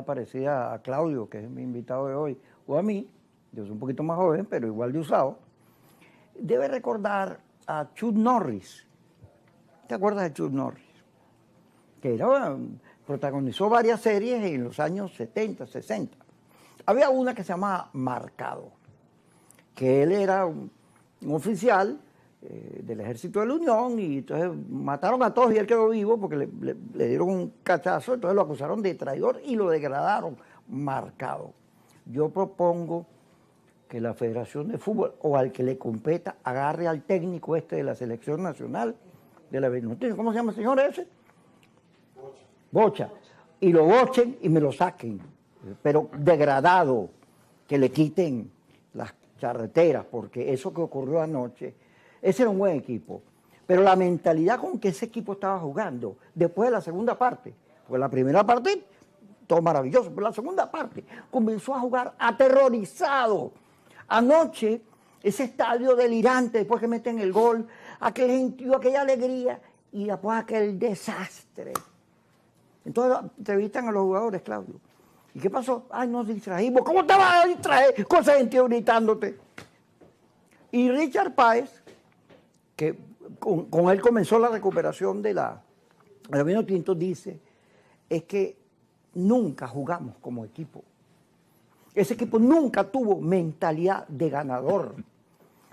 parecida a Claudio, que es mi invitado de hoy, o a mí, yo soy un poquito más joven, pero igual de usado, debe recordar a Chuck Norris. ¿Te acuerdas de Chuck Norris? Que protagonizó varias series en los años 70, 60. Había una que se llamaba Marcado, que él era un oficial del Ejército de la Unión y entonces mataron a todos y él quedó vivo porque le dieron un cachazo, entonces lo acusaron de traidor y lo degradaron. Marcado. Yo propongo que la Federación de Fútbol o al que le competa agarre al técnico este de la Selección Nacional de la Venezuela. ¿Cómo se llama el señor ese? Bocha. Y lo bochen y me lo saquen, pero degradado, que le quiten las charreteras, porque eso que ocurrió anoche, ese era un buen equipo, pero la mentalidad con que ese equipo estaba jugando, después de la segunda parte, pues la primera parte, todo maravilloso, pero la segunda parte comenzó a jugar aterrorizado. Anoche, ese estadio delirante, después que meten el gol, aquel gentío, aquella alegría, y después aquel desastre. Entonces entrevistan a los jugadores, Claudio. ¿Y qué pasó? Ay, nos distrajimos. ¿Cómo te vas a distraer con ese gentío gritándote? Y Richard Páez, que con él comenzó la recuperación de la vino tinto, dice, es que nunca jugamos como equipo. Ese equipo nunca tuvo mentalidad de ganador,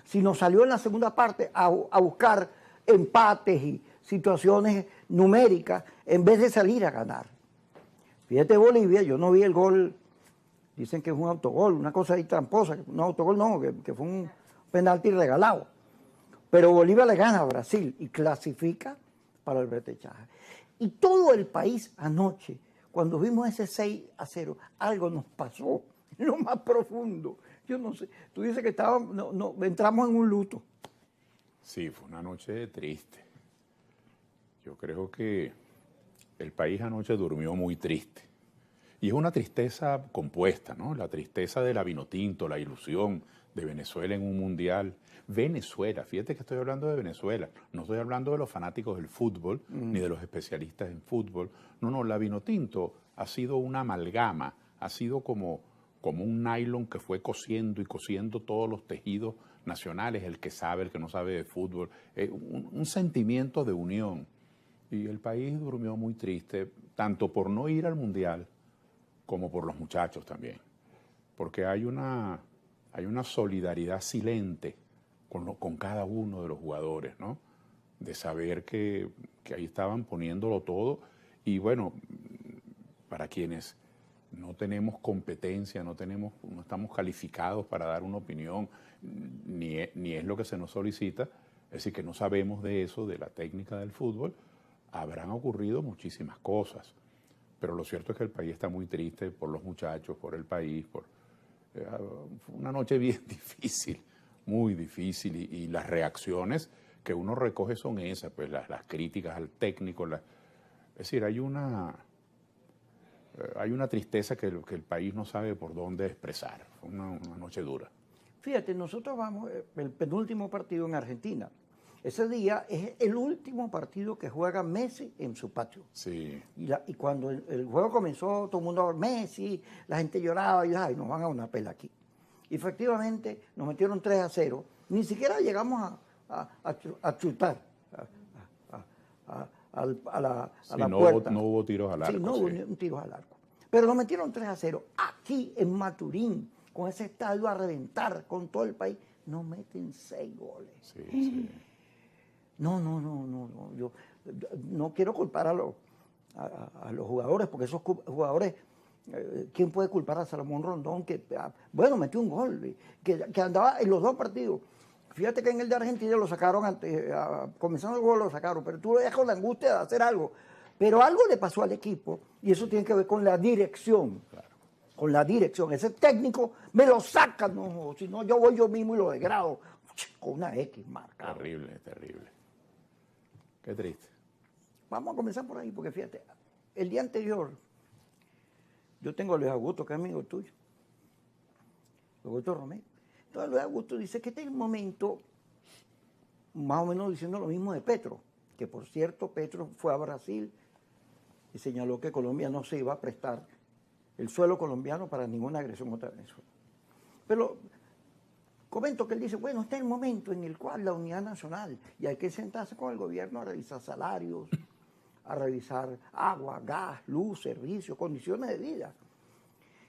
sino salió en la segunda parte a buscar empates y situaciones numéricas en vez de salir a ganar. Fíjate Bolivia, yo no vi el gol, dicen que es un autogol, una cosa ahí tramposa, no autogol no, que fue un penalti regalado. Pero Bolivia le gana a Brasil y clasifica para el repechaje. Y todo el país anoche, cuando vimos ese 6-0, algo nos pasó en lo más profundo. Yo no sé, tú dices que entramos en un luto. Sí, fue una noche triste. Yo creo que el país anoche durmió muy triste. Y es una tristeza compuesta, ¿no? La tristeza de la Vinotinto, la ilusión de Venezuela en un mundial. Venezuela, fíjate que estoy hablando de Venezuela, no estoy hablando de los fanáticos del fútbol, ni de los especialistas en fútbol. No, la Vinotinto ha sido una amalgama, ha sido como un nylon que fue cosiendo y cosiendo todos los tejidos nacionales, el que sabe, el que no sabe de fútbol, un sentimiento de unión. Y el país durmió muy triste, tanto por no ir al mundial, como por los muchachos también, porque hay una solidaridad silente con cada uno de los jugadores, ¿no? De saber que ahí estaban poniéndolo todo y bueno, para quienes no tenemos competencia, no estamos calificados para dar una opinión, ni es lo que se nos solicita, es decir, que no sabemos de eso, de la técnica del fútbol, habrán ocurrido muchísimas cosas. Pero lo cierto es que el país está muy triste por los muchachos, por el país, fue una noche bien difícil, muy difícil, y las reacciones que uno recoge son esas, pues las críticas al técnico, es decir, hay una tristeza que el país no sabe por dónde expresar. Fue una noche dura. Fíjate, nosotros vamos, el penúltimo partido en Argentina. Ese día es el último partido que juega Messi en su patio. Sí. Y cuando el juego comenzó, todo el mundo, Messi, la gente lloraba, y ay, nos van a una pela aquí. Y efectivamente nos metieron 3-0. Ni siquiera llegamos a chutar a la puerta. No hubo tiros al arco. Sí, no hubo un tiro al arco. Pero nos metieron 3-0. Aquí en Maturín, con ese estadio a reventar, con todo el país, nos meten 6 goles. Sí. No. Yo no quiero culpar a los jugadores, porque esos jugadores, ¿quién puede culpar a Salomón Rondón? Que, bueno, metió un gol, que andaba en los 2 partidos. Fíjate que en el de Argentina lo sacaron antes, comenzando el gol lo sacaron, pero tú lo dejas con la angustia de hacer algo. Pero algo le pasó al equipo, y eso tiene que ver con la dirección. Claro. Con la dirección. Ese técnico me lo saca, no, si no yo voy yo mismo y lo degrado con una X marcada. Terrible. Qué triste. Vamos a comenzar por ahí, porque fíjate, el día anterior, yo tengo a Luis Augusto, que es amigo tuyo, Luis Augusto Romero. Entonces Luis Augusto dice que este es el momento, más o menos diciendo lo mismo de Petro, que por cierto Petro fue a Brasil y señaló que Colombia no se iba a prestar el suelo colombiano para ninguna agresión contra Venezuela. Pero comento que él dice, bueno, está el momento en el cual la unidad nacional, y hay que sentarse con el gobierno a revisar salarios, a revisar agua, gas, luz, servicios, condiciones de vida.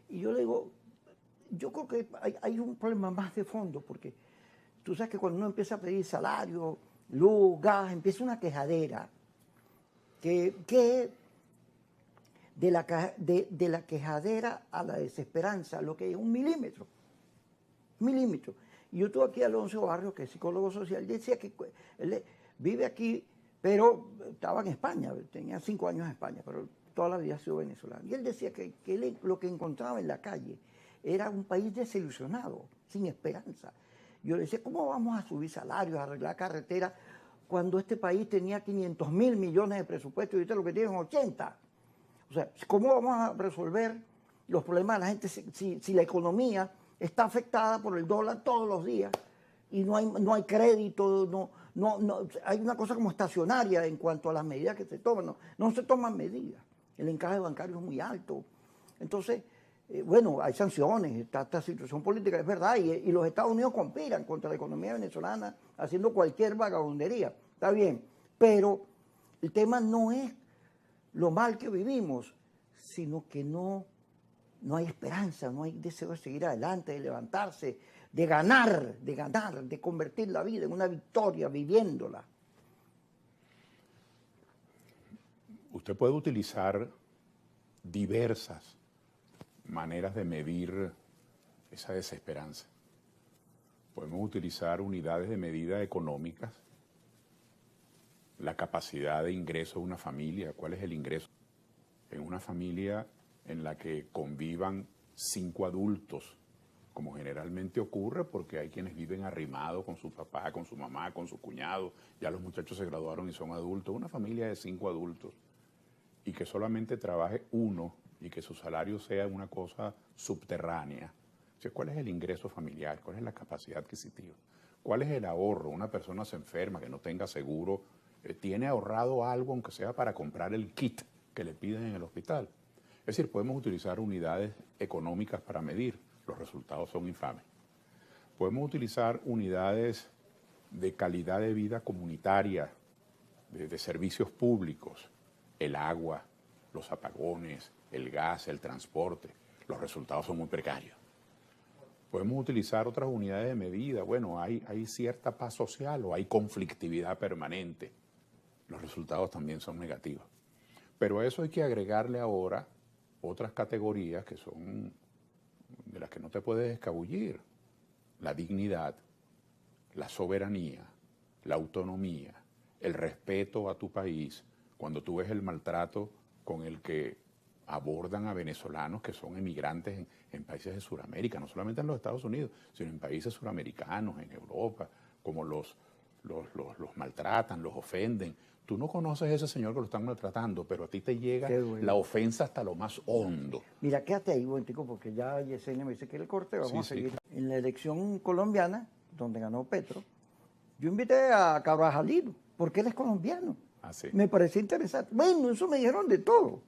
Y yo le digo, yo creo que hay un problema más de fondo, porque tú sabes que cuando uno empieza a pedir salario, luz, gas, empieza una quejadera, que de la quejadera a la desesperanza, lo que es un milímetro. Y yo estuve aquí Alonso Barrio, que es psicólogo social, decía que él vive aquí, pero estaba en España, tenía 5 años en España, pero toda la vida ha sido venezolano. Y él decía que él lo que encontraba en la calle era un país desilusionado, sin esperanza. Yo le decía, ¿cómo vamos a subir salarios, a arreglar carreteras, cuando este país tenía 500.000 millones de presupuesto y ahorita lo que tienen 80? O sea, ¿cómo vamos a resolver los problemas de la gente si la economía está afectada por el dólar todos los días y no hay crédito, hay una cosa como estacionaria en cuanto a las medidas que se toman, no se toman medidas, el encaje bancario es muy alto, entonces, bueno, hay sanciones, está esta situación política, es verdad, y los Estados Unidos conspiran contra la economía venezolana haciendo cualquier vagabundería, está bien, pero el tema no es lo mal que vivimos, sino que no hay esperanza, no hay deseo de seguir adelante, de levantarse, de ganar, de convertir la vida en una victoria viviéndola. Usted puede utilizar diversas maneras de medir esa desesperanza. Podemos utilizar unidades de medida económicas, la capacidad de ingreso de una familia. ¿Cuál es el ingreso? En una familia en la que convivan 5 adultos, como generalmente ocurre, porque hay quienes viven arrimados con su papá, con su mamá, con su cuñado, ya los muchachos se graduaron y son adultos, una familia de 5 adultos, y que solamente trabaje uno y que su salario sea una cosa subterránea. O sea, ¿cuál es el ingreso familiar? ¿Cuál es la capacidad adquisitiva? ¿Cuál es el ahorro? Una persona se enferma, que no tenga seguro, ¿tiene ahorrado algo, aunque sea para comprar el kit que le piden en el hospital? Es decir, podemos utilizar unidades económicas para medir. Los resultados son infames. Podemos utilizar unidades de calidad de vida comunitaria, de servicios públicos, el agua, los apagones, el gas, el transporte. Los resultados son muy precarios. Podemos utilizar otras unidades de medida. Bueno, hay cierta paz social o hay conflictividad permanente. Los resultados también son negativos. Pero a eso hay que agregarle ahora otras categorías que son de las que no te puedes escabullir. La dignidad, la soberanía, la autonomía, el respeto a tu país. Cuando tú ves el maltrato con el que abordan a venezolanos que son emigrantes en países de Sudamérica, no solamente en los Estados Unidos, sino en países suramericanos, en Europa, como los maltratan, los ofenden. Tú no conoces a ese señor que lo están maltratando, pero a ti te llega la ofensa hasta lo más hondo. Mira, quédate ahí, momentico, porque ya Yesenia me dice que el corte, vamos a seguir. Sí. En la elección colombiana, donde ganó Petro, yo invité a Carvajalito, porque él es colombiano. Ah, sí. Me pareció interesante. Bueno, eso me dijeron de todo.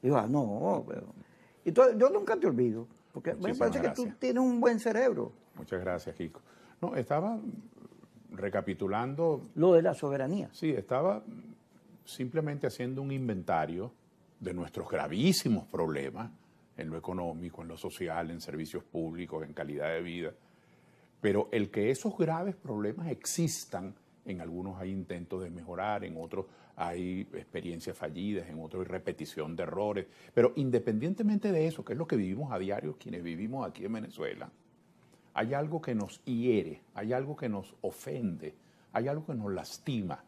Y yo, no, pero... Entonces, yo nunca te olvido, porque me parece que tú tienes un buen cerebro. Muchas gracias, Kiko. No, estaba recapitulando... Lo de la soberanía. Sí, estaba simplemente haciendo un inventario de nuestros gravísimos problemas en lo económico, en lo social, en servicios públicos, en calidad de vida. Pero el que esos graves problemas existan, en algunos hay intentos de mejorar, en otros hay experiencias fallidas, en otros hay repetición de errores. Pero independientemente de eso, que es lo que vivimos a diario quienes vivimos aquí en Venezuela, hay algo que nos hiere, hay algo que nos ofende, hay algo que nos lastima,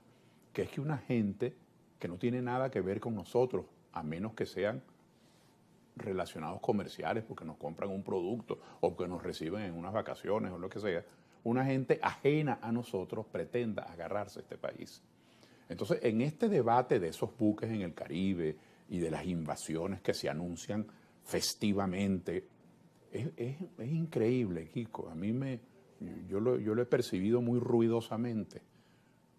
que es que una gente que no tiene nada que ver con nosotros, a menos que sean relacionados comerciales, porque nos compran un producto o que nos reciben en unas vacaciones o lo que sea, una gente ajena a nosotros pretenda agarrarse a este país. Entonces, en este debate de esos buques en el Caribe y de las invasiones que se anuncian festivamente, es increíble, Kiko. A mí yo lo he percibido muy ruidosamente.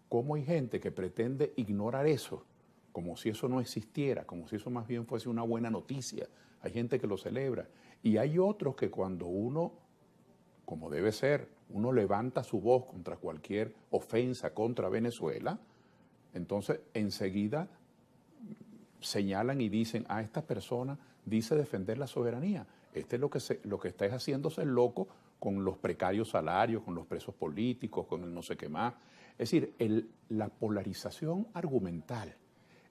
Cómo hay gente que pretende ignorar eso, como si eso no existiera, como si eso más bien fuese una buena noticia hay gente que lo celebra. Y hay otros que cuando uno, como debe ser, uno levanta su voz contra cualquier ofensa contra Venezuela, entonces enseguida señalan y dicen, esta persona dice defender la soberanía. Este es lo que está es haciéndose el loco con los precarios salarios, con los presos políticos, con el no sé qué más. Es decir, la polarización argumental,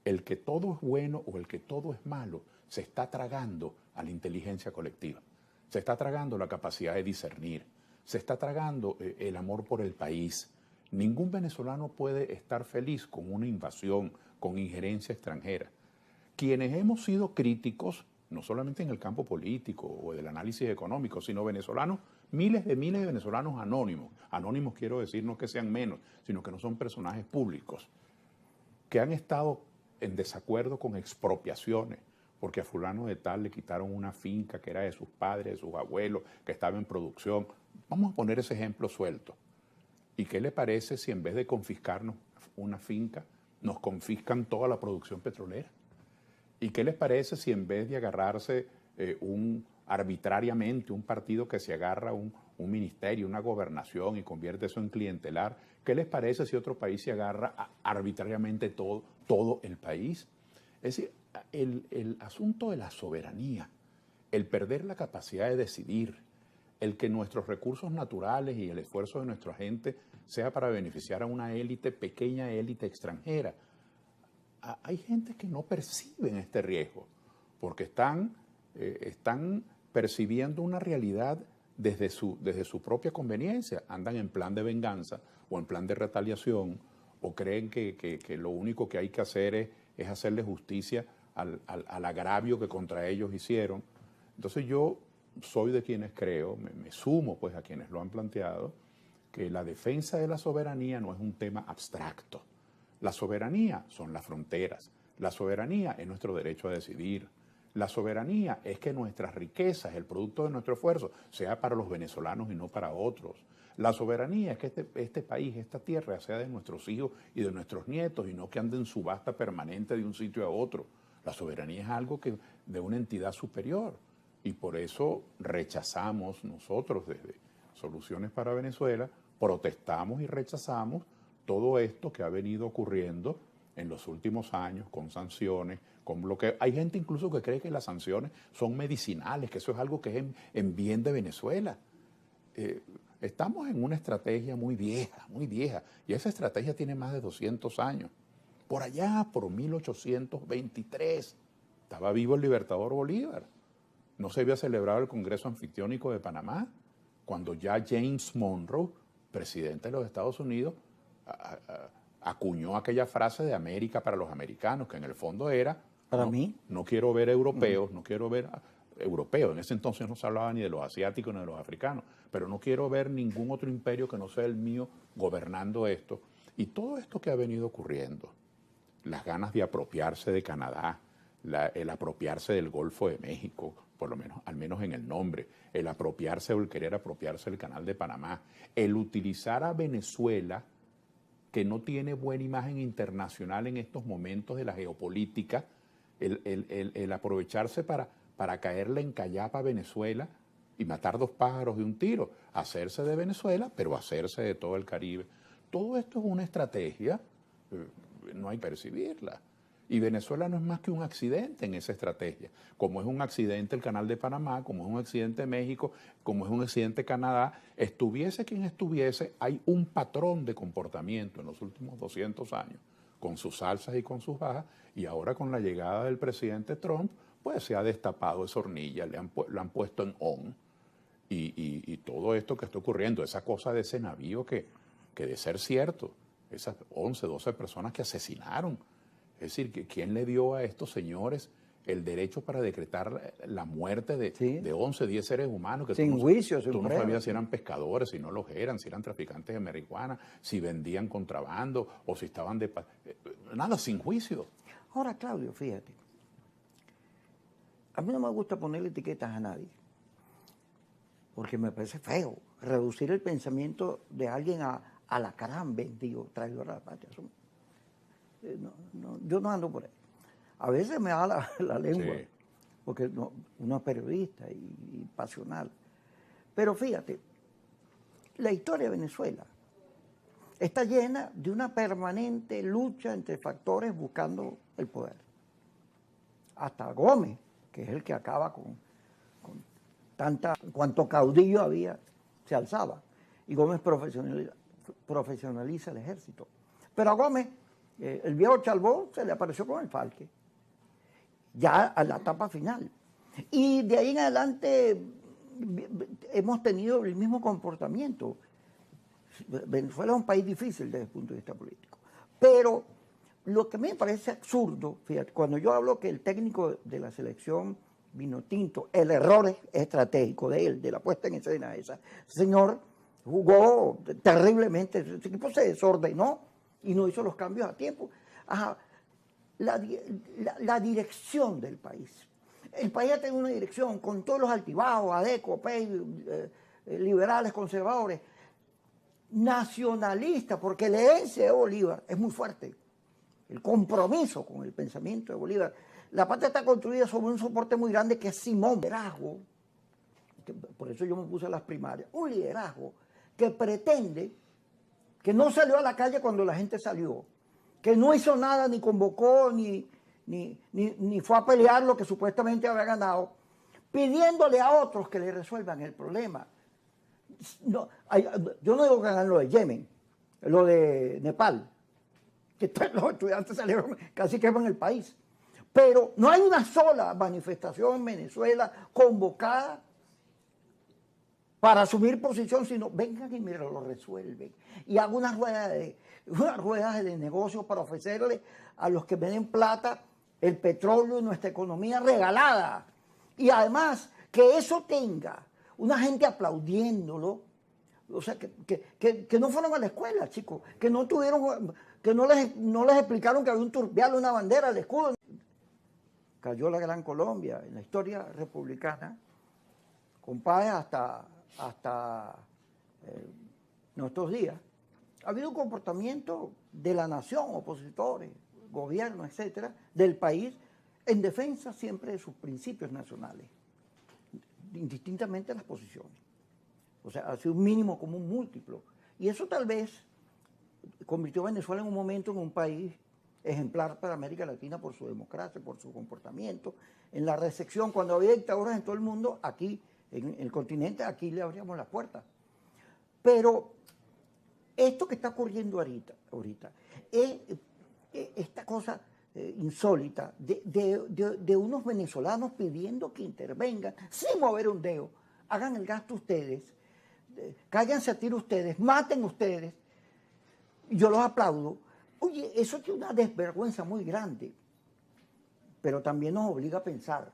el que todo es bueno o el que todo es malo, se está tragando a la inteligencia colectiva. Se está tragando la capacidad de discernir. Se está tragando el amor por el país. Ningún venezolano puede estar feliz con una invasión, con injerencia extranjera. Quienes hemos sido críticos, no solamente en el campo político o del análisis económico, sino venezolanos, miles de venezolanos anónimos. Anónimos quiero decir no que sean menos, sino que no son personajes públicos, que han estado en desacuerdo con expropiaciones, porque a fulano de tal le quitaron una finca que era de sus padres, de sus abuelos, que estaba en producción. Vamos a poner ese ejemplo suelto. ¿Y qué le parece si en vez de confiscarnos una finca, nos confiscan toda la producción petrolera? ¿Y qué les parece si en vez de agarrarse arbitrariamente un partido que se agarra un ministerio, una gobernación y convierte eso en clientelar, qué les parece si otro país se agarra arbitrariamente todo el país? Es decir, el asunto de la soberanía, el perder la capacidad de decidir, el que nuestros recursos naturales y el esfuerzo de nuestra gente sea para beneficiar a una élite, pequeña élite extranjera. Hay gente que no perciben este riesgo porque están percibiendo una realidad desde su propia conveniencia. Andan en plan de venganza o en plan de retaliación o creen que lo único que hay que hacer es hacerle justicia al agravio que contra ellos hicieron. Entonces yo soy de quienes creo, me sumo pues a quienes lo han planteado, que la defensa de la soberanía no es un tema abstracto. La soberanía son las fronteras. La soberanía es nuestro derecho a decidir. La soberanía es que nuestras riquezas, el producto de nuestro esfuerzo, sea para los venezolanos y no para otros. La soberanía es que este país, esta tierra, sea de nuestros hijos y de nuestros nietos y no que ande en subasta permanente de un sitio a otro. La soberanía es algo de una entidad superior y por eso rechazamos nosotros desde Soluciones para Venezuela, protestamos y rechazamos todo esto que ha venido ocurriendo en los últimos años con sanciones, con bloqueo. Hay gente incluso que cree que las sanciones son medicinales, que eso es algo que es en bien de Venezuela. Estamos en una estrategia muy vieja, y esa estrategia tiene más de 200 años. Por allá, por 1823, estaba vivo el Libertador Bolívar. No se había celebrado el Congreso Anfictiónico de Panamá, cuando ya James Monroe, presidente de los Estados Unidos, acuñó aquella frase de América para los americanos, que en el fondo era, para mí, no quiero ver europeos, no quiero ver europeos, en ese entonces no se hablaba ni de los asiáticos ni de los africanos, pero no quiero ver ningún otro imperio que no sea el mío gobernando esto. Y todo esto que ha venido ocurriendo, las ganas de apropiarse de Canadá, el apropiarse del Golfo de México, por lo menos, al menos en el nombre, el apropiarse o el querer apropiarse del Canal de Panamá, el utilizar a Venezuela, que no tiene buena imagen internacional en estos momentos de la geopolítica, el aprovecharse para caerle en callapa a Venezuela y matar dos pájaros de un tiro, hacerse de Venezuela, pero hacerse de todo el Caribe. Todo esto es una estrategia, no hay que percibirla. Y Venezuela no es más que un accidente en esa estrategia. Como es un accidente el Canal de Panamá, como es un accidente México, como es un accidente Canadá, estuviese quien estuviese, hay un patrón de comportamiento en los últimos 200 años, con sus alzas y con sus bajas, y ahora con la llegada del presidente Trump, pues se ha destapado esa hornilla, lo han puesto en on. Y todo esto que está ocurriendo, esa cosa de ese navío que de ser cierto, esas 11, 12 personas que asesinaron, es decir, ¿quién le dio a estos señores el derecho para decretar la muerte de 11, 10 seres humanos? Que sin juicio, sin tú no prueba, sabías si eran pescadores, si no los eran, si eran traficantes de marihuana, si vendían contrabando o si estaban de... Nada, sin juicio. Ahora, Claudio, fíjate, a mí no me gusta ponerle etiquetas a nadie, porque me parece feo reducir el pensamiento de alguien a alacrán, vendido, traidor a la patria. Yo no ando por ahí. A veces me da la lengua. Sí. porque uno es periodista y pasional. Pero fíjate, la historia de Venezuela está llena de una permanente lucha entre factores buscando el poder. Hasta Gómez, que es el que acaba con cuanto caudillo había, se alzaba. Y Gómez profesionaliza el ejército. Pero a Gómez, el viejo Chalbó, se le apareció con el Falque, ya a la etapa final. Y de ahí en adelante hemos tenido el mismo comportamiento. Venezuela es un país difícil desde el punto de vista político. Pero lo que me parece absurdo, fíjate, cuando yo hablo que el técnico de la selección Vinotinto, el error estratégico de él, de la puesta en escena esa, el señor jugó terriblemente, ese equipo se desordenó y no hizo los cambios a tiempo. Ajá, la dirección del país. El país ha tenido una dirección con todos los altibajos, ADECO, PEI, liberales, conservadores, nacionalista, porque la herencia de Bolívar es muy fuerte. El compromiso con el pensamiento de Bolívar. La patria está construida sobre un soporte muy grande que es Simón. Liderazgo, por eso yo me puse a las primarias, un liderazgo que pretende, que no salió a la calle cuando la gente salió, que no hizo nada, ni convocó, ni fue a pelear lo que supuestamente había ganado, pidiéndole a otros que le resuelvan el problema. No, yo no digo que hagan lo de Yemen, lo de Nepal, que los estudiantes salieron casi queman el país. Pero no hay una sola manifestación en Venezuela convocada para asumir posición, sino vengan y me lo resuelven. Y hago unas ruedas de negocio para ofrecerle a los que me den plata el petróleo y nuestra economía regalada. Y además que eso tenga una gente aplaudiéndolo, o sea, que no fueron a la escuela, chicos, que no tuvieron, que no les explicaron que había un turbial, una bandera, el escudo. Cayó la Gran Colombia en la historia republicana, compadre, hasta nuestros días. Ha habido un comportamiento de la nación, opositores, gobierno, etcétera, del país, en defensa siempre de sus principios nacionales, indistintamente de las posiciones. O sea, ha sido un mínimo común múltiplo. Y eso tal vez convirtió a Venezuela en un momento en un país ejemplar para América Latina por su democracia, por su comportamiento. En la recepción, cuando había dictaduras en todo el mundo, aquí, en el continente, aquí le abríamos las puertas. Pero esto que está ocurriendo ahorita es esta cosa insólita de unos venezolanos pidiendo que intervengan sin mover un dedo. Hagan el gasto ustedes, cáiganse a tiro ustedes, maten ustedes. Yo los aplaudo. Oye, eso es una desvergüenza muy grande, pero también nos obliga a pensar.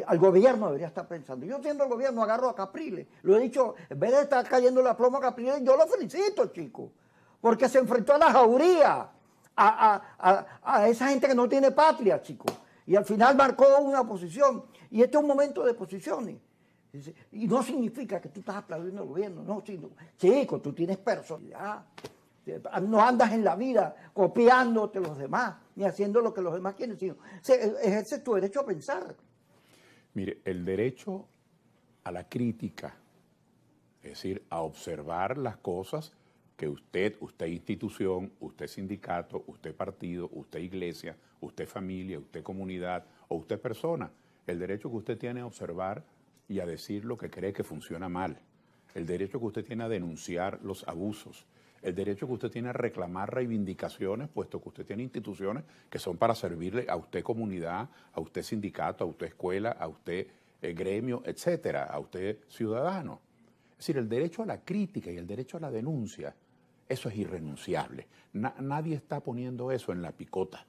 Al gobierno debería estar pensando. Yo siendo el gobierno agarro a Capriles. Lo he dicho, en vez de estar cayendo la plomo a Capriles, yo lo felicito, chico, porque se enfrentó a la jauría, a esa gente que no tiene patria, chico. Y al final marcó una posición. Y este es un momento de posiciones. Y no significa que tú estás aplaudiendo al gobierno, no, chico, tú tienes personalidad. No andas en la vida copiándote los demás, ni haciendo lo que los demás quieren, sino ejerces tu derecho a pensar. Mire, el derecho a la crítica, es decir, a observar las cosas que usted institución, usted sindicato, usted partido, usted iglesia, usted familia, usted comunidad o usted persona, el derecho que usted tiene a observar y a decir lo que cree que funciona mal, el derecho que usted tiene a denunciar los abusos, el derecho que usted tiene a reclamar reivindicaciones, puesto que usted tiene instituciones que son para servirle a usted comunidad, a usted sindicato, a usted escuela, a usted gremio, etcétera, a usted ciudadano. Es decir, el derecho a la crítica y el derecho a la denuncia, eso es irrenunciable. Nadie está poniendo eso en la picota.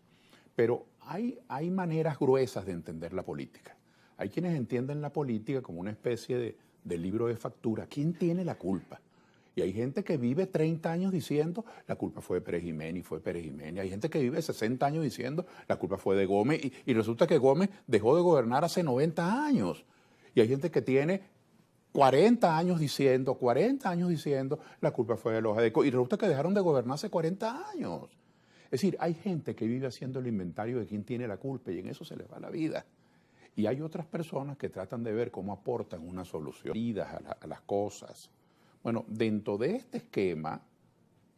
Pero hay maneras gruesas de entender la política. Hay quienes entienden la política como una especie de libro de factura. ¿Quién tiene la culpa? Y hay gente que vive 30 años diciendo la culpa fue de Pérez Jiménez y fue Pérez Jiménez. Hay gente que vive 60 años diciendo la culpa fue de Gómez y resulta que Gómez dejó de gobernar hace 90 años. Y hay gente que tiene 40 años diciendo la culpa fue de los ADECO y resulta que dejaron de gobernar hace 40 años. Es decir, hay gente que vive haciendo el inventario de quién tiene la culpa y en eso se les va la vida. Y hay otras personas que tratan de ver cómo aportan una solución a las cosas. Bueno, dentro de este esquema,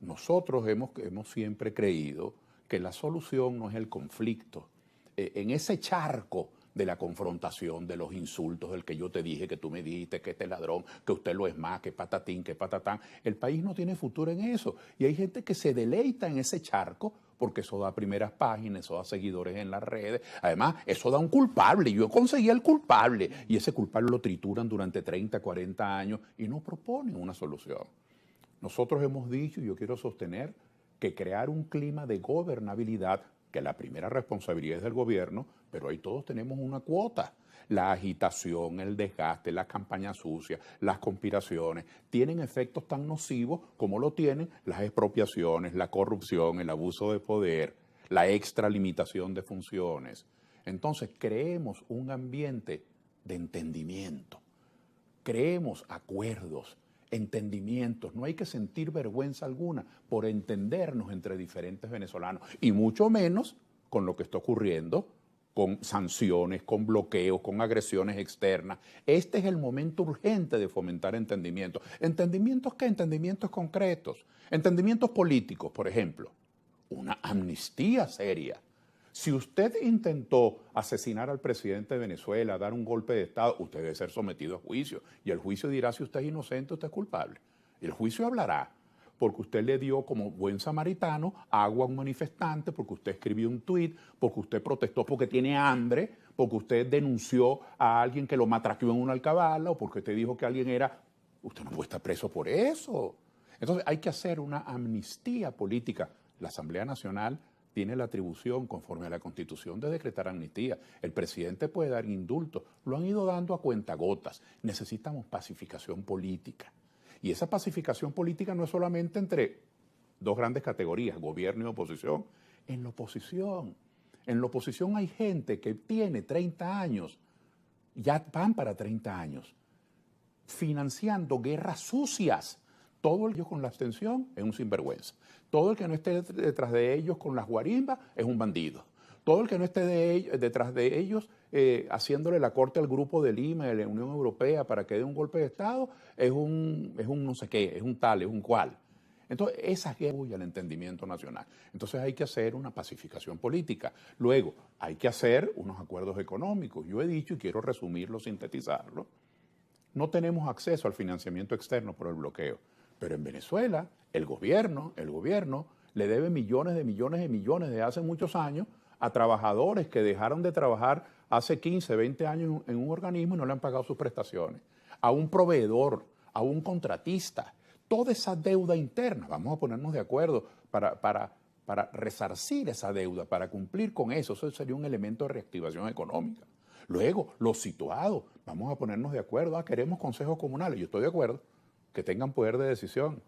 nosotros hemos siempre creído que la solución no es el conflicto. En ese charco de la confrontación, de los insultos, del que yo te dije, que tú me dijiste, que este ladrón, que usted lo es más, que patatín, que patatán, el país no tiene futuro en eso. Y hay gente que se deleita en ese charco porque eso da primeras páginas, eso da seguidores en las redes. Además, eso da un culpable. Yo conseguí el culpable y ese culpable lo trituran durante 30, 40 años y no proponen una solución. Nosotros hemos dicho, y yo quiero sostener, que crear un clima de gobernabilidad, que la primera responsabilidad es del gobierno, pero ahí todos tenemos una cuota. La agitación, el desgaste, las campañas sucias, las conspiraciones, tienen efectos tan nocivos como lo tienen las expropiaciones, la corrupción, el abuso de poder, la extralimitación de funciones. Entonces, creemos un ambiente de entendimiento, creemos acuerdos, entendimientos. No hay que sentir vergüenza alguna por entendernos entre diferentes venezolanos, y mucho menos con lo que está ocurriendo, con sanciones, con bloqueos, con agresiones externas. Este es el momento urgente de fomentar entendimientos. ¿Entendimientos qué? Entendimientos concretos. Entendimientos políticos, por ejemplo. Una amnistía seria. Si usted intentó asesinar al presidente de Venezuela, dar un golpe de Estado, usted debe ser sometido a juicio. Y el juicio dirá si usted es inocente o usted es culpable. El juicio hablará porque usted le dio como buen samaritano agua a un manifestante, porque usted escribió un tuit, porque usted protestó porque tiene hambre, porque usted denunció a alguien que lo matraqueó en una alcabala, o porque usted dijo que alguien era... Usted no puede estar preso por eso. Entonces hay que hacer una amnistía política. La Asamblea Nacional tiene la atribución, conforme a la Constitución, de decretar amnistía. El presidente puede dar indultos. Lo han ido dando a cuentagotas. Necesitamos pacificación política. Y esa pacificación política no es solamente entre dos grandes categorías, gobierno y oposición. En la oposición hay gente que tiene 30 años, ya van para 30 años, financiando guerras sucias. Todo el que con la abstención es un sinvergüenza. Todo el que no esté detrás de ellos con las guarimbas es un bandido. Todo el que no esté detrás de ellos haciéndole la corte al Grupo de Lima, de la Unión Europea, para que dé un golpe de Estado, es un no sé qué, es un tal, es un cual. Entonces, esa es el entendimiento nacional. Entonces hay que hacer una pacificación política. Luego, hay que hacer unos acuerdos económicos. Yo he dicho, y quiero resumirlo, sintetizarlo, no tenemos acceso al financiamiento externo por el bloqueo. Pero en Venezuela, el gobierno le debe millones de hace muchos años a trabajadores que dejaron de trabajar hace 15, 20 años en un organismo y no le han pagado sus prestaciones. A un proveedor, a un contratista. Toda esa deuda interna, vamos a ponernos de acuerdo para resarcir esa deuda, para cumplir con eso. Eso sería un elemento de reactivación económica. Luego, los situados, vamos a ponernos de acuerdo. Queremos consejos comunales, yo estoy de acuerdo, que tengan poder de decisión,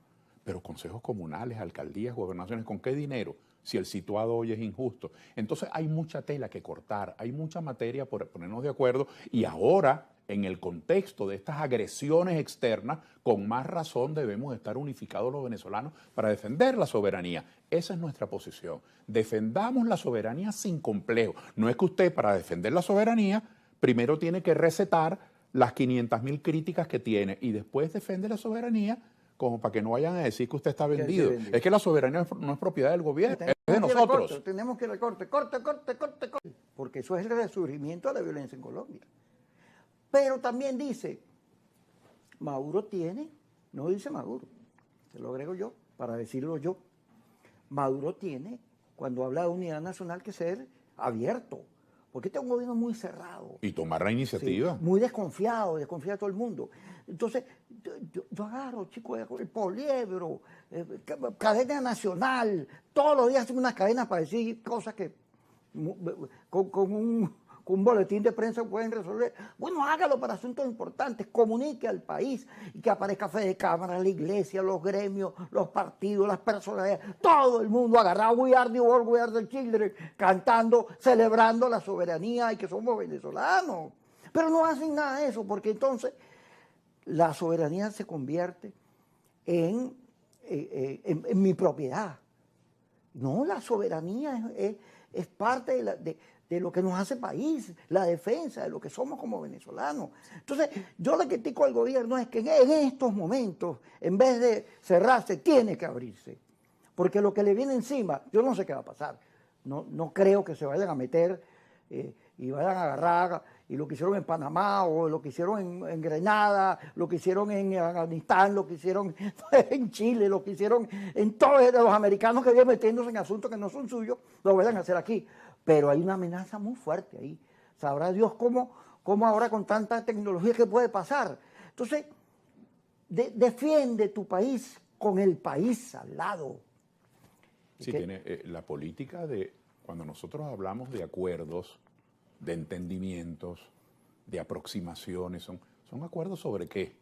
pero consejos comunales, alcaldías, gobernaciones, ¿con qué dinero? Si el situado hoy es injusto. Entonces hay mucha tela que cortar, hay mucha materia por ponernos de acuerdo, y ahora, en el contexto de estas agresiones externas, con más razón debemos estar unificados los venezolanos para defender la soberanía. Esa es nuestra posición. Defendamos la soberanía sin complejo. No es que usted, para defender la soberanía, primero tiene que recetar las 500.000 críticas que tiene y después defiende la soberanía, como para que no vayan a decir que usted está vendido. Es que la soberanía no es propiedad del gobierno, es de nosotros. Tenemos que corte, porque eso es el resurgimiento de la violencia en Colombia. Pero también dice, Maduro tiene, no dice Maduro, se lo agrego yo, para decirlo yo, Maduro tiene, cuando habla de unidad nacional, que ser abierto. Porque este es un gobierno muy cerrado. Y tomar la iniciativa. Sí, muy desconfiado, desconfía a todo el mundo. Entonces, yo agarro, chicos, el poliedro, cadena nacional, todos los días hacen unas cadenas para decir cosas que con un boletín de prensa pueden resolver. Bueno, hágalo para asuntos importantes, comunique al país, y que aparezca Fede Cámara, la iglesia, los gremios, los partidos, las personalidades, todo el mundo agarrado, we are the world, we are the children, cantando, celebrando la soberanía y que somos venezolanos. Pero no hacen nada de eso, porque entonces la soberanía se convierte en mi propiedad. No, la soberanía es parte de de lo que nos hace país, la defensa de lo que somos como venezolanos. Entonces, yo le critico al gobierno es que en estos momentos, en vez de cerrarse, tiene que abrirse. Porque lo que le viene encima, yo no sé qué va a pasar. No creo que se vayan a meter y vayan a agarrar, y lo que hicieron en Panamá, o lo que hicieron en Grenada, lo que hicieron en Afganistán, lo que hicieron en Chile, lo que hicieron en todos los americanos que vienen metiéndose en asuntos que no son suyos, lo vayan a hacer aquí. Pero hay una amenaza muy fuerte ahí. Sabrá Dios cómo ahora con tanta tecnología que puede pasar. Entonces, defiende tu país con el país al lado. Sí, tiene la política de, cuando nosotros hablamos de acuerdos, de entendimientos, de aproximaciones, son acuerdos sobre qué.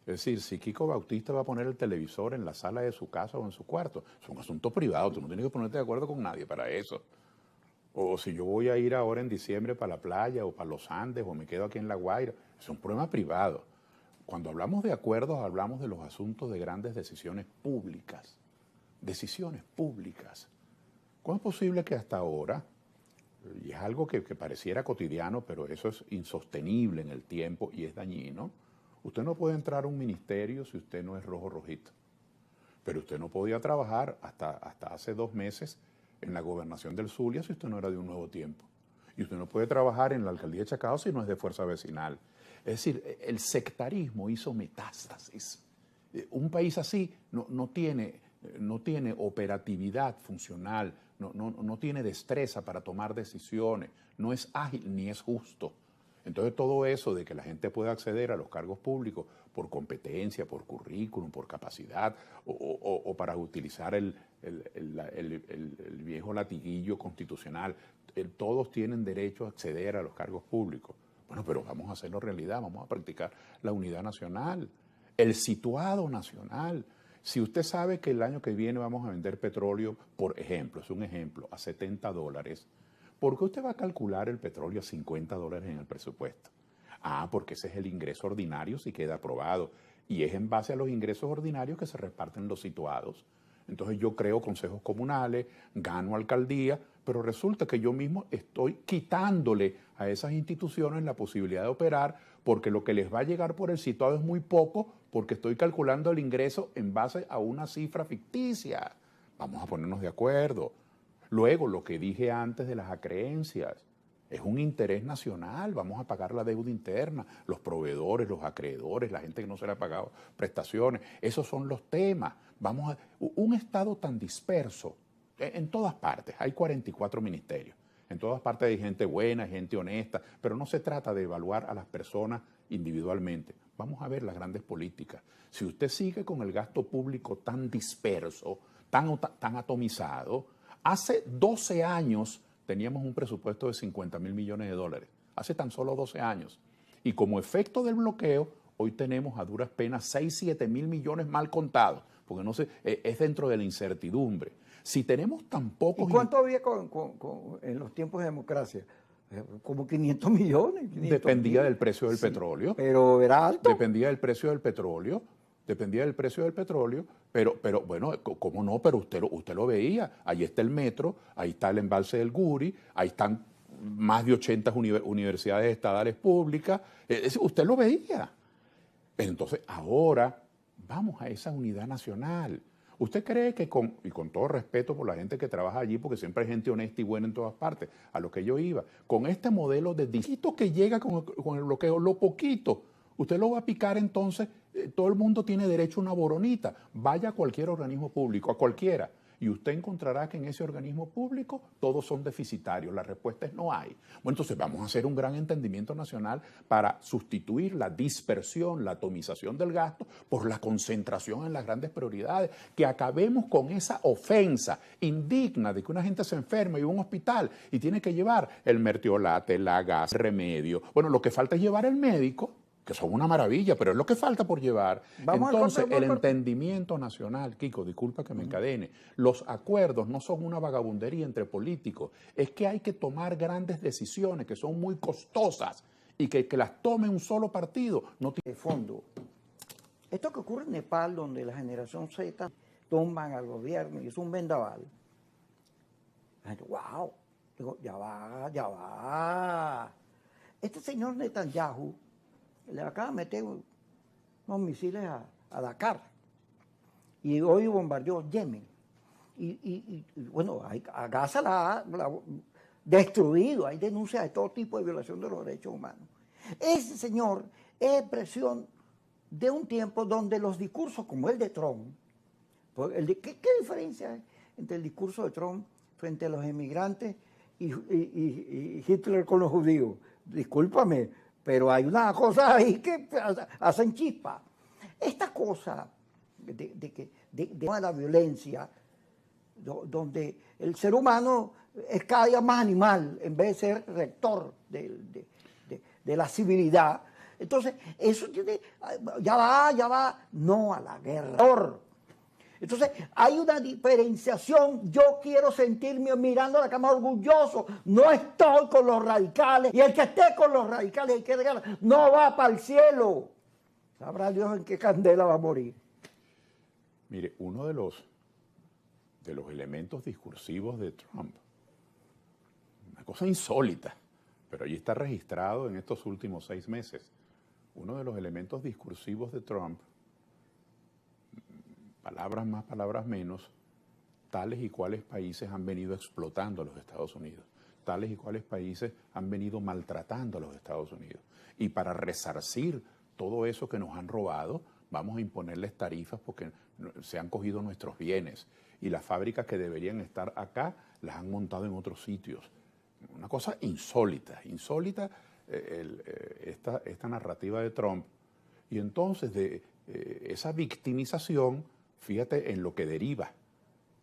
Es decir, si Kiko Bautista va a poner el televisor en la sala de su casa o en su cuarto, es un asunto privado, tú no tienes que ponerte de acuerdo con nadie para eso. O si yo voy a ir ahora en diciembre para la playa o para los Andes o me quedo aquí en La Guaira, es un problema privado. Cuando hablamos de acuerdos, hablamos de los asuntos de grandes decisiones públicas. Decisiones públicas. ¿Cómo es posible que hasta ahora, y es algo que pareciera cotidiano, pero eso es insostenible en el tiempo y es dañino, usted no puede entrar a un ministerio si usted no es rojo rojito? Pero usted no podía trabajar hasta hace 2 meses en la gobernación del Zulia si usted no era de Un Nuevo Tiempo. Y usted no puede trabajar en la alcaldía de Chacao si no es de Fuerza Vecinal. Es decir, el sectarismo hizo metástasis. Un país así no tiene operatividad funcional, no tiene destreza para tomar decisiones, no es ágil ni es justo. Entonces todo eso de que la gente pueda acceder a los cargos públicos por competencia, por currículum, por capacidad o para utilizar el viejo latiguillo constitucional, todos tienen derecho a acceder a los cargos públicos. Bueno, pero vamos a hacerlo realidad, vamos a practicar la unidad nacional, el situado nacional. Si usted sabe que el año que viene vamos a vender petróleo, por ejemplo, es un ejemplo, a $70, ¿por qué usted va a calcular el petróleo a $50 en el presupuesto? Ah, porque ese es el ingreso ordinario si queda aprobado. Y es en base a los ingresos ordinarios que se reparten los situados. Entonces yo creo consejos comunales, gano alcaldía, pero resulta que yo mismo estoy quitándole a esas instituciones la posibilidad de operar porque lo que les va a llegar por el situado es muy poco porque estoy calculando el ingreso en base a una cifra ficticia. Vamos a ponernos de acuerdo. Luego, lo que dije antes de las acreencias, es un interés nacional, vamos a pagar la deuda interna, los proveedores, los acreedores, la gente que no se le ha pagado prestaciones, esos son los temas. Un Estado tan disperso, en todas partes, hay 44 ministerios, en todas partes hay gente buena, gente honesta, pero no se trata de evaluar a las personas individualmente. Vamos a ver las grandes políticas. Si usted sigue con el gasto público tan disperso, tan atomizado, hace 12 años teníamos un presupuesto de $50.000 millones, hace tan solo 12 años. Y como efecto del bloqueo, hoy tenemos a duras penas 6-7 mil millones mal contados, porque no sé, es dentro de la incertidumbre. Si tenemos tan pocos... ¿Y cuánto había en los tiempos de democracia? Como 500 millones. 500 dependía del precio del petróleo. Pero era alto. Dependía del precio del petróleo. Pero bueno, ¿cómo no? Pero usted lo veía. Ahí está el metro, ahí está el embalse del Guri, ahí están más de 80 universidades estatales públicas. Usted lo veía. Entonces, ahora vamos a esa unidad nacional. ¿Usted cree que y con todo respeto por la gente que trabaja allí, porque siempre hay gente honesta y buena en todas partes, a lo que yo iba, con este modelo de poquito que llega con el bloqueo, lo poquito, usted lo va a picar entonces, todo el mundo tiene derecho a una boronita, vaya a cualquier organismo público, a cualquiera, y usted encontrará que en ese organismo público todos son deficitarios. La respuesta es no hay. Bueno, entonces vamos a hacer un gran entendimiento nacional para sustituir la dispersión, la atomización del gasto por la concentración en las grandes prioridades, que acabemos con esa ofensa indigna de que una gente se enferma y va a un hospital y tiene que llevar el mertiolate, la gas, el remedio. Bueno, lo que falta es llevar el médico, que son una maravilla, pero es lo que falta por llevar. Entonces, el entendimiento nacional, Kiko, disculpa que me encadene, los acuerdos no son una vagabundería entre políticos, es que hay que tomar grandes decisiones que son muy costosas y que las tome un solo partido no tiene fondo. Esto que ocurre en Nepal, donde la generación Z tumban al gobierno y es un vendaval, la gente, wow, Digo, ya va, ya va. Este señor Netanyahu le acaba de meter unos misiles a Dakar y hoy bombardeó Yemen. Bueno, a Gaza la ha destruido, hay denuncias de todo tipo de violación de los derechos humanos. Ese señor es expresión de un tiempo donde los discursos como el de Trump, ¿qué diferencia hay entre el discurso de Trump frente a los inmigrantes y Hitler con los judíos? Discúlpame, pero hay una cosa ahí que hacen chispa. Esta cosa de la violencia, donde el ser humano es cada día más animal en vez de ser rector de la civilidad. Entonces, eso ya va, no a la guerra. Entonces, hay una diferenciación. Yo quiero sentirme mirando a la cámara orgulloso. No estoy con los radicales. Y el que esté con los radicales y que no va para el cielo. Sabrá Dios en qué candela va a morir. Mire, uno de los elementos discursivos de Trump, una cosa insólita, pero allí está registrado en estos últimos 6 meses. Uno de los elementos discursivos de Trump, palabras más, palabras menos, tales y cuales países han venido explotando a los Estados Unidos, tales y cuales países han venido maltratando a los Estados Unidos. Y para resarcir todo eso que nos han robado, vamos a imponerles tarifas porque se han cogido nuestros bienes. Y las fábricas que deberían estar acá las han montado en otros sitios. Una cosa insólita esta narrativa de Trump. Y entonces de esa victimización, fíjate en lo que deriva.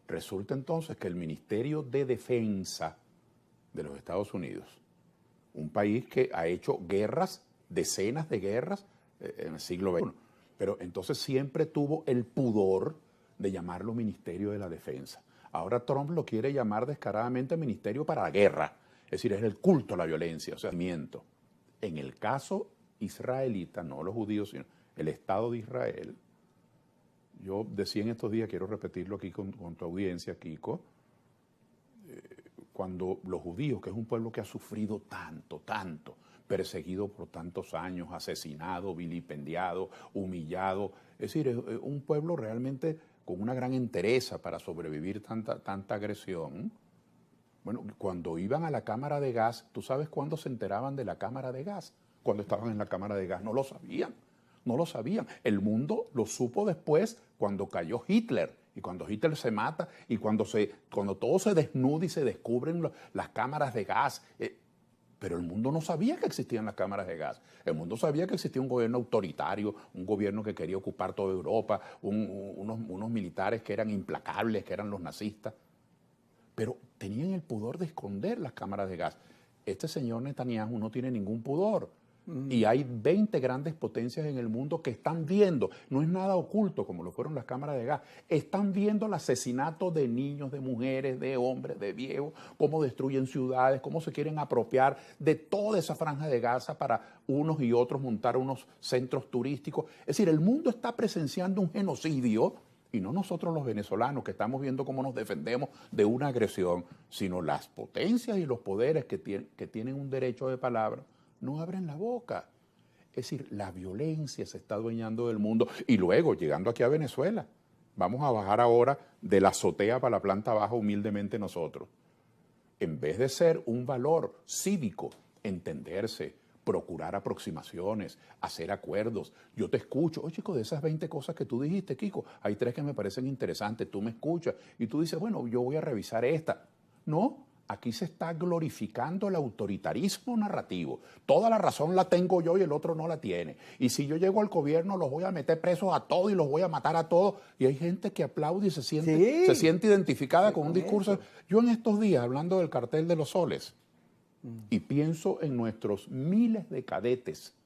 Resulta entonces que el Ministerio de Defensa de los Estados Unidos, un país que ha hecho guerras, decenas de guerras en el siglo XX, pero entonces siempre tuvo el pudor de llamarlo Ministerio de la Defensa. Ahora Trump lo quiere llamar descaradamente Ministerio para la Guerra, es decir, es el culto a la violencia, o sea, miento. En el caso israelita, no los judíos, sino el Estado de Israel, yo decía en estos días, quiero repetirlo aquí con tu audiencia, Kiko, cuando los judíos, que es un pueblo que ha sufrido tanto, perseguido por tantos años, asesinado, vilipendiado, humillado, es decir, es un pueblo realmente con una gran entereza para sobrevivir tanta agresión. Bueno, cuando iban a la cámara de gas, ¿tú sabes cuándo se enteraban de la cámara de gas? Cuando estaban en la cámara de gas, no lo sabían. El mundo lo supo después cuando cayó Hitler y cuando Hitler se mata y cuando todo se desnuda y se descubren las cámaras de gas. Pero el mundo no sabía que existían las cámaras de gas. El mundo sabía que existía un gobierno autoritario, un gobierno que quería ocupar toda Europa, unos militares que eran implacables, que eran los nazistas. Pero tenían el pudor de esconder las cámaras de gas. Este señor Netanyahu no tiene ningún pudor. Y hay 20 grandes potencias en el mundo que están viendo, no es nada oculto como lo fueron las cámaras de gas, están viendo el asesinato de niños, de mujeres, de hombres, de viejos, cómo destruyen ciudades, cómo se quieren apropiar de toda esa franja de Gaza para unos y otros montar unos centros turísticos. Es decir, el mundo está presenciando un genocidio. Y no nosotros los venezolanos que estamos viendo cómo nos defendemos de una agresión, sino las potencias y los poderes que tienen un derecho de palabra, no abren la boca. Es decir, la violencia se está adueñando del mundo. Y luego, llegando aquí a Venezuela, vamos a bajar ahora de la azotea para la planta baja humildemente nosotros. En vez de ser un valor cívico, entenderse, procurar aproximaciones, hacer acuerdos. Yo te escucho. Oye, chico, de esas 20 cosas que tú dijiste, Kiko, hay 3 que me parecen interesantes. Tú me escuchas y tú dices, bueno, yo voy a revisar esta. No, aquí se está glorificando el autoritarismo narrativo. Toda la razón la tengo yo y el otro no la tiene. Y si yo llego al gobierno, los voy a meter presos a todos y los voy a matar a todos. Y hay gente que aplaude y se siente identificada con un discurso. Eso. Yo en estos días, hablando del cartel de los soles, y pienso en nuestros miles de cadetes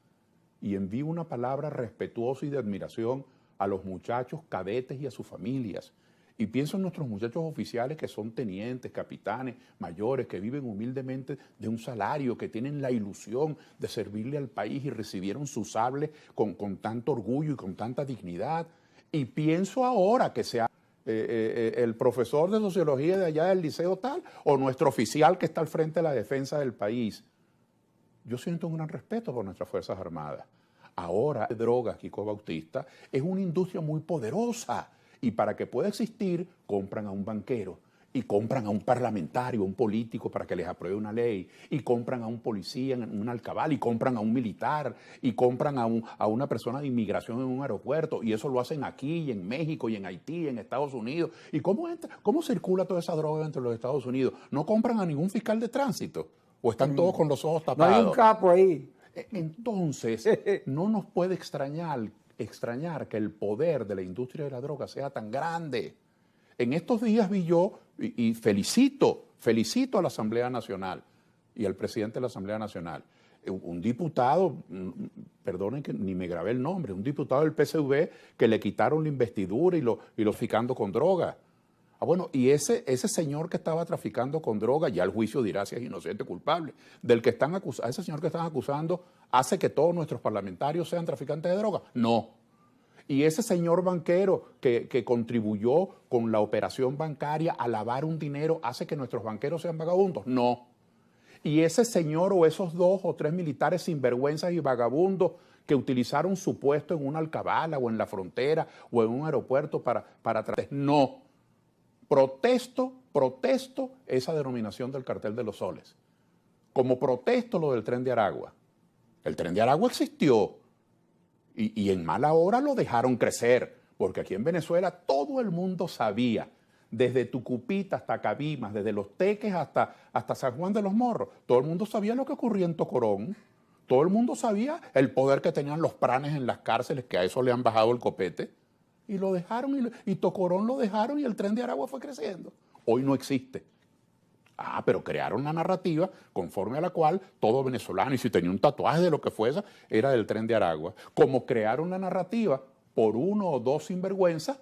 y envío una palabra respetuosa y de admiración a los muchachos cadetes y a sus familias. Y pienso en nuestros muchachos oficiales que son tenientes, capitanes, mayores, que viven humildemente de un salario, que tienen la ilusión de servirle al país y recibieron su sable con tanto orgullo y con tanta dignidad. Y pienso ahora que el profesor de sociología de allá del liceo tal, o nuestro oficial que está al frente de la defensa del país. Yo siento un gran respeto por nuestras Fuerzas Armadas. Ahora, drogas, Kiko Bautista, es una industria muy poderosa y para que pueda existir, compran a un banquero y compran a un parlamentario, un político para que les apruebe una ley, y compran a un policía en un alcabal, y compran a un militar, y compran a una persona de inmigración en un aeropuerto, y eso lo hacen aquí, y en México, y en Haití, y en Estados Unidos. ¿Y cómo circula toda esa droga entre los Estados Unidos? ¿No compran a ningún fiscal de tránsito? ¿O están todos con los ojos tapados? No hay un capo ahí. Entonces, no nos puede extrañar que el poder de la industria de la droga sea tan grande. En estos días vi yo, y felicito a la Asamblea Nacional y al presidente de la Asamblea Nacional, un diputado, perdonen que ni me grabé el nombre, un diputado del PSV que le quitaron la investidura y lo traficando con droga. Ah, bueno, y ese señor que estaba traficando con droga, ya el juicio dirá si es inocente o culpable, del que están acusando, ese señor que están acusando, ¿hace que todos nuestros parlamentarios sean traficantes de droga? No. Y ese señor banquero que contribuyó con la operación bancaria a lavar un dinero, ¿hace que nuestros banqueros sean vagabundos? No. Y ese señor o esos 2 o 3 militares sinvergüenzas y vagabundos que utilizaron su puesto en una alcabala o en la frontera o en un aeropuerto para tratar. No. Protesto esa denominación del cartel de los soles. Como protesto lo del Tren de Aragua. El Tren de Aragua existió. Y en mala hora lo dejaron crecer, porque aquí en Venezuela todo el mundo sabía, desde Tucupita hasta Cabimas, desde Los Teques hasta San Juan de los Morros, todo el mundo sabía lo que ocurría en Tocorón, todo el mundo sabía el poder que tenían los pranes en las cárceles, que a eso le han bajado el copete, y lo dejaron, y Tocorón lo dejaron, y el Tren de Aragua fue creciendo. Hoy no existe. Ah, pero crearon una narrativa conforme a la cual todo venezolano, y si tenía un tatuaje de lo que fuese, era del Tren de Aragua. Como crearon una narrativa por 1 o 2 sinvergüenzas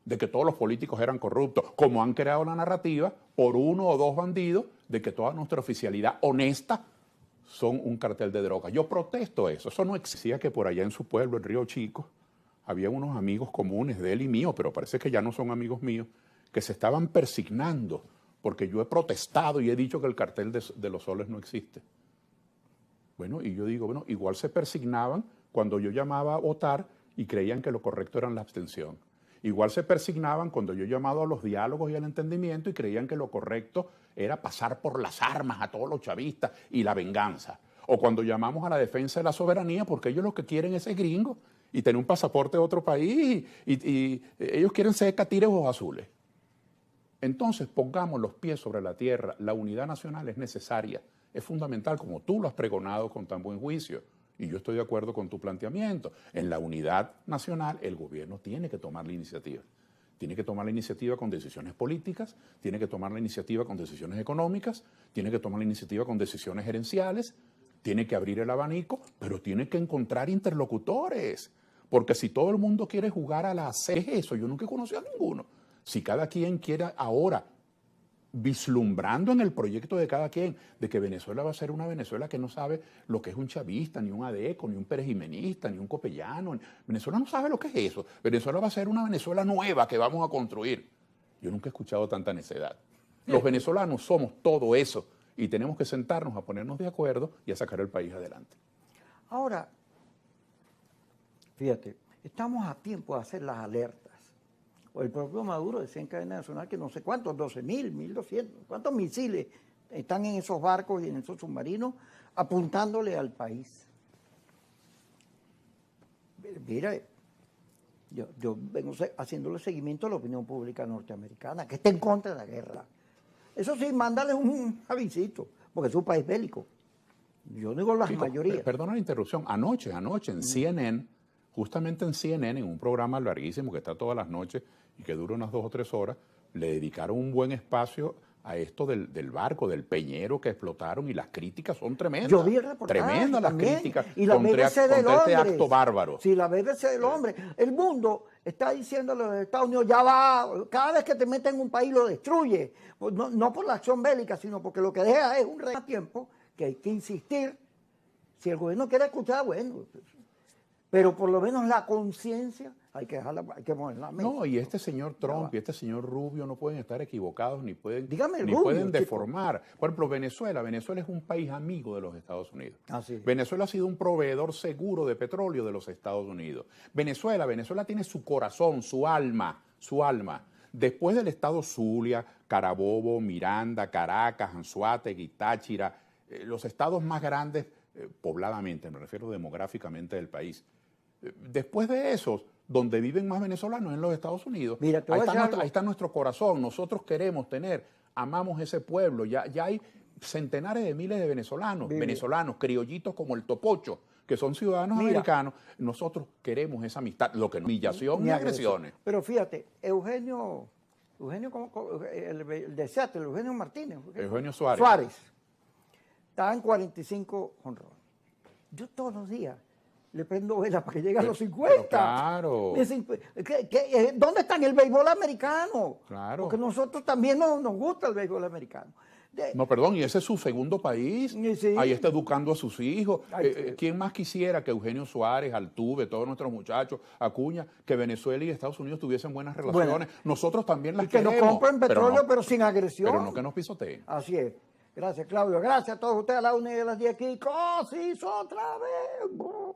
de que todos los políticos eran corruptos. Como han creado la narrativa por 1 o 2 bandidos de que toda nuestra oficialidad honesta son un cartel de drogas. Yo protesto eso. Eso no existía, que por allá en su pueblo, en Río Chico, había unos amigos comunes de él y mío, pero parece que ya no son amigos míos, que se estaban persignando porque yo he protestado y he dicho que el cartel de los soles no existe. Bueno, y yo digo, bueno, igual se persignaban cuando yo llamaba a votar y creían que lo correcto era la abstención. Igual se persignaban cuando yo llamaba a los diálogos y al entendimiento y creían que lo correcto era pasar por las armas a todos los chavistas y la venganza. O cuando llamamos a la defensa de la soberanía, porque ellos lo que quieren es ser gringos y tener un pasaporte de otro país y ellos quieren ser catires o azules. Entonces, pongamos los pies sobre la tierra. La unidad nacional es necesaria, es fundamental, como tú lo has pregonado con tan buen juicio. Y yo estoy de acuerdo con tu planteamiento. En la unidad nacional, el gobierno tiene que tomar la iniciativa. Tiene que tomar la iniciativa con decisiones políticas, tiene que tomar la iniciativa con decisiones económicas, tiene que tomar la iniciativa con decisiones gerenciales, tiene que abrir el abanico, pero tiene que encontrar interlocutores. Porque si todo el mundo quiere jugar a la C, eso yo nunca he conocido a ninguno. Si cada quien quiere ahora, vislumbrando en el proyecto de cada quien, de que Venezuela va a ser una Venezuela que no sabe lo que es un chavista, ni un adeco, ni un perejimenista, ni un copellano. Venezuela no sabe lo que es eso. Venezuela va a ser una Venezuela nueva que vamos a construir. Yo nunca he escuchado tanta necedad. Los venezolanos somos todo eso y tenemos que sentarnos a ponernos de acuerdo y a sacar el país adelante. Ahora, fíjate, estamos a tiempo de hacer las alertas. O el propio Maduro decía en cadena nacional que no sé cuántos, 12.000, 1.200, cuántos misiles están en esos barcos y en esos submarinos apuntándole al país. Mira, yo vengo haciéndole seguimiento a la opinión pública norteamericana, que está en contra de la guerra. Eso sí, mándale un avisito, porque es un país bélico. Yo digo las mayorías. Perdona la interrupción. Anoche en CNN, justamente en CNN, en un programa larguísimo que está todas las noches y que dura unas 2 o 3 horas, le dedicaron un buen espacio a esto del barco, del peñero que explotaron, y las críticas son tremendas. Yo vi el reportaje. Tremendas las críticas y la contra este acto bárbaro. Sí, la BBC de Londres. El mundo está diciendo a los Estados Unidos, ya va, cada vez que te metes en un país lo destruye. No por la acción bélica, sino porque lo que deja es un tiempo que hay que insistir. Si el gobierno quiere escuchar, bueno, Pero por lo menos la conciencia hay que dejarla, hay que ponerla a la mesa. No, y este señor Trump y este señor Rubio no pueden estar equivocados ni pueden, Dígame ni Rubio, pueden chico. deformar. Por ejemplo, Venezuela es un país amigo de los Estados Unidos. Así es. Venezuela ha sido un proveedor seguro de petróleo de los Estados Unidos. Venezuela tiene su corazón, su alma. Después del estado Zulia, Carabobo, Miranda, Caracas, Anzoátegui, Táchira, los estados más grandes pobladamente, me refiero demográficamente del país. Después de esos, donde viven más venezolanos en los Estados Unidos, Mira, te voy a decir algo. ahí está nuestro corazón. Nosotros queremos amamos ese pueblo. Ya hay centenares de miles de venezolanos, criollitos como el Topocho, que son ciudadanos americanos. Nosotros queremos esa amistad, lo que no humillación ni agresiones. Pero fíjate, Eugenio el de Seattle, Eugenio Martínez. Eugenio Suárez. Está en 45 jonrones. Yo todos los días le prendo vela para que llegue a los 50. Pero claro. ¿Dónde está en el béisbol americano? Claro. Porque nosotros también nos gusta el béisbol americano. No, perdón, y ese es su segundo país. Sí. Ahí está educando a sus hijos. ¿Quién más quisiera que Eugenio Suárez, Altuve, todos nuestros muchachos, Acuña, que Venezuela y Estados Unidos tuviesen buenas relaciones? Bueno, nosotros también las queremos. Que nos compren petróleo, pero sin agresión. Pero no que nos pisoteen. Así es. Gracias, Claudio. Gracias a todos ustedes a la 1 y a las 10 aquí. ¡Cosis otra vez!